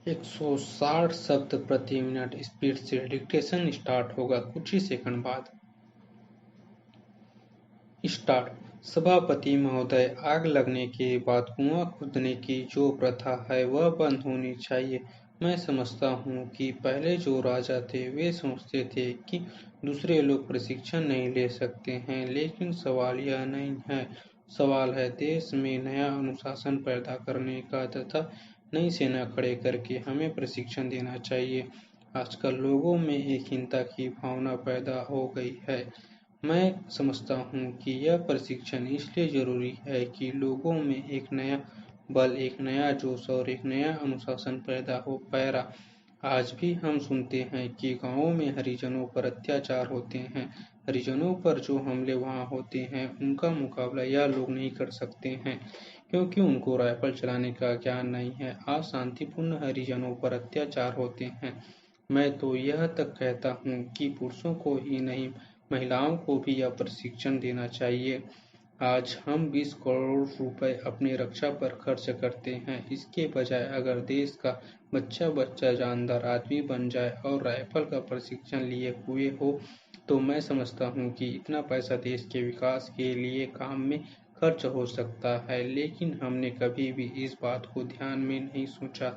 160 शब्द प्रति minute speed से डिक्टेशन स्टार्ट होगा कुछ ही सेकंड बाद। स्टार्ट। सभापति महोदय, आग लगने के बाद कुआं खोदने की जो प्रथा है वह बंद होनी चाहिए। मैं समझता हूँ कि पहले जो राजा थे वे समझते थे कि दूसरे लोग प्रशिक्षण नहीं ले सकते हैं, लेकिन सवाल यह नहीं है। सवाल है देश में नया अनुशासन पैदा करने का तथा नई सेना खड़े करके हमें प्रशिक्षण देना चाहिए। आजकल लोगों में एक हीनता की भावना पैदा हो गई है। मैं समझता हूँ कि यह प्रशिक्षण इसलिए जरूरी है कि लोगों में एक नया बल, एक नया जोश और एक नया अनुशासन पैदा हो। पैरा। आज भी हम सुनते हैं कि गांवों में हरिजनों पर अत्याचार होते हैं। हरिजनों पर जो हमले वहां होते हैं उनका मुकाबला यह लोग नहीं कर सकते हैं, क्योंकि उनको राइफल चलाने का ज्ञान नहीं है। आज शांतिपूर्ण हरिजनों पर अत्याचार होते हैं। मैं तो यह तक कहता हूँ कि पुरुषों को ही नहीं, महिलाओं को भी यह प्रशिक्षण देना चाहिए। आज हम 20 करोड़ रुपए अपनी रक्षा पर खर्च करते हैं। इसके बजाय अगर देश का बच्चा बच्चा जानदार आदमी बन जाए और राइफल का प्रशिक्षण लिए हुए हो, तो मैं समझता हूँ कि इतना पैसा देश के विकास के लिए काम में खर्च हो सकता है। लेकिन हमने कभी भी इस बात को ध्यान में नहीं सोचा।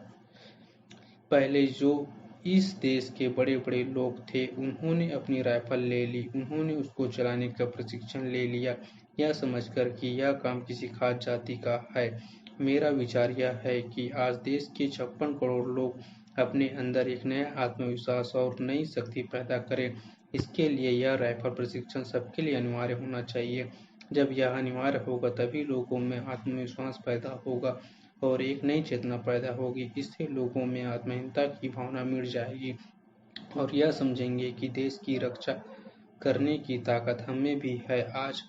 पहले जो इस देश के बड़े-बड़े लोग थे, उन्होंने अपनी राइफल ले ली, उन्होंने उसको चलाने का प्रशिक्षण ले लिया, यह समझकर कि यह काम किसी खास जाति का है। मेरा विचार यह है कि आज देश के 56 करोड़ लोग अपने अंदर एक नया आत्मविश्वास और नई शक्ति पैदा करें। इसके लिए यह राइफल प्रशिक्षण सबके लिए अनिवार्य होना चाहिए। जब यह अनिवार्य होगा तभी लोगों में आत्मविश्वास पैदा होगा और एक नई चेतना पैदा होगी। इससे लोगों में आत्महीनता की भावना मिट जाएगी और यह समझेंगे कि देश की रक्षा करने की ताकत हमें भी है। आज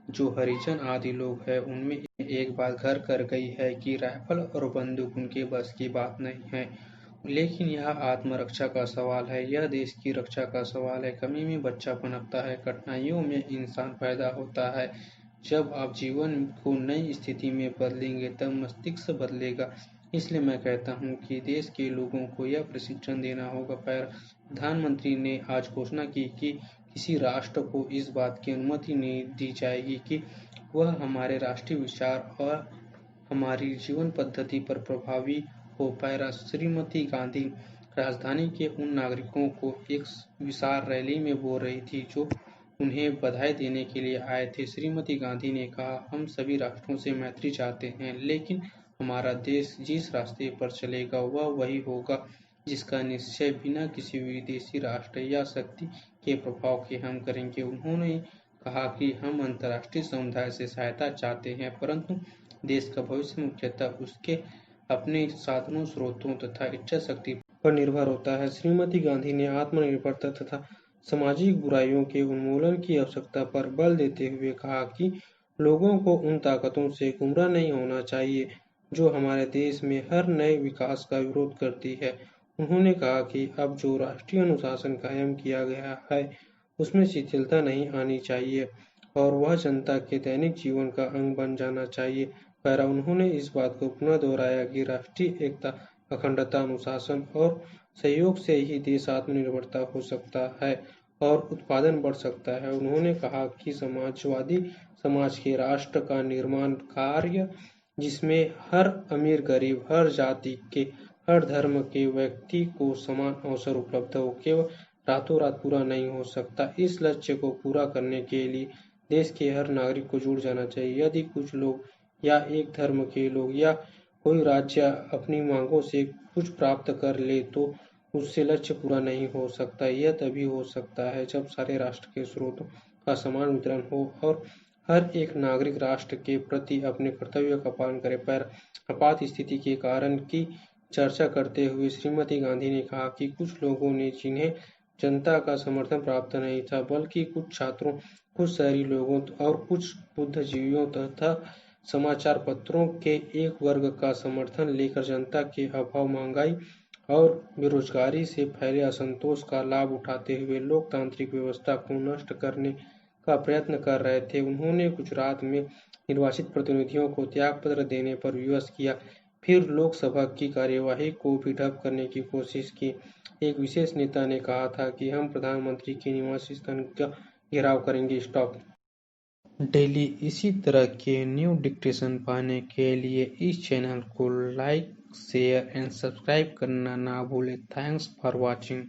जो हरिजन आदि लोग हैं उनमें एक बात घर कर गई है कि राइफल और बंदूक उनके बस की बात नहीं है। लेकिन यह आत्मरक्षा का सवाल है, यह देश की रक्षा का सवाल है। कमी में बच्चा पनपता है, कठिनाइयों में इंसान पैदा होता है। जब आप जीवन को नई स्थिति में बदलेंगे तब मस्तिष्क बदलेगा। इसलिए मैं कहता हूँ कि देश के लोगों को यह प्रशिक्षण देना होगा। प्रधानमंत्री ने आज घोषणा की कि किसी राष्ट्र को इस बात की अनुमति नहीं दी जाएगी कि वह हमारे राष्ट्रीय विचार और हमारी जीवन पद्धति पर प्रभावी हो। पैरा। श्रीमती गांधी राजधानी के उन नागरिकों को एक विशाल रैली में बोल रही थी जो उन्हें बधाई देने के लिए आए थे। श्रीमती गांधी ने कहा, हम सभी राष्ट्रों से मैत्री चाहते हैं, लेकिन हमारा देश जिस रास्ते पर चलेगा वह वही होगा जिसका निश्चय बिना किसी विदेशी राष्ट्र या शक्ति के प्रभाव के हम करेंगे। उन्होंने कहा कि हम अंतर्राष्ट्रीय समुदाय से सहायता चाहते हैं, परंतु देश का भविष्य मुख्यतः उसके अपने साधनों, स्रोतों तथा इच्छा शक्ति पर निर्भर होता है। श्रीमती गांधी ने आत्मनिर्भरता तथा सामाजिक बुराइयों के उन्मूलन की आवश्यकता पर बल देते हुए कहा कि लोगों को उन ताकतों से गुमराह नहीं होना चाहिए जो हमारे देश में हर नए विकास का विरोध करती है। उन्होंने कहा कि अब जो राष्ट्रीय अनुशासन कायम किया गया है उसमें शिथिलता नहीं आनी चाहिए और वह जनता के दैनिक जीवन का अंग बन जाना चाहिए। पर उन्होंने इस बात को पुनः दोहराया कि राष्ट्रीय एकता, अखंडता, अनुशासन और सहयोग से ही देश आत्मनिर्भरता हो सकता है और उत्पादन बढ़ सकता है। उन्होंने कहा कि समाजवादी समाज के राष्ट्र का निर्माण कार्य जिसमें हर अमीर गरीब, हर जाति के, हर धर्म के व्यक्ति को समान अवसर उपलब्ध हो, केवल रातों रात पूरा नहीं हो सकता। इस लक्ष्य को पूरा करने के लिए देश के हर नागरिक को जुट जाना चाहिए। यदि कुछ लोग या एक धर्म के लोग या कोई राज्य अपनी मांगों से कुछ प्राप्त कर ले तो उससे लक्ष्य पूरा नहीं हो सकता। यह तभी हो सकता है जब सारे राष्ट्र के स्रोतों का समान वितरण हो और हर एक नागरिक राष्ट्र के प्रति अपने कर्तव्य का पालन करे। पर आपात स्थिति के कारण की चर्चा करते हुए श्रीमती गांधी ने कहा कि कुछ लोगों ने, जिन्हें जनता का समर्थन प्राप्त नहीं था, बल्कि कुछ छात्रों, कुछ शहरी लोगों और कुछ बुद्धिजीवियों तथा समाचार पत्रों के एक वर्ग का समर्थन लेकर जनता के अभाव, महंगाई और बेरोजगारी से फैले असंतोष का लाभ उठाते हुए लोकतांत्रिक व्यवस्था को नष्ट करने का प्रयत्न कर रहे थे। उन्होंने गुजरात में निर्वाचित प्रतिनिधियों को त्यागपत्र देने पर विवश किया। फिर लोकसभा की कार्यवाही को भी ठप करने की कोशिश की। एक विशेष नेता ने कहा था कि हम प्रधानमंत्री के निवास स्थान का घेराव करेंगे। स्टॉप डेली इसी तरह के न्यू डिक्टेशन पाने के लिए इस चैनल को लाइक, शेयर एंड सब्सक्राइब करना ना भूलें। Thanks for watching.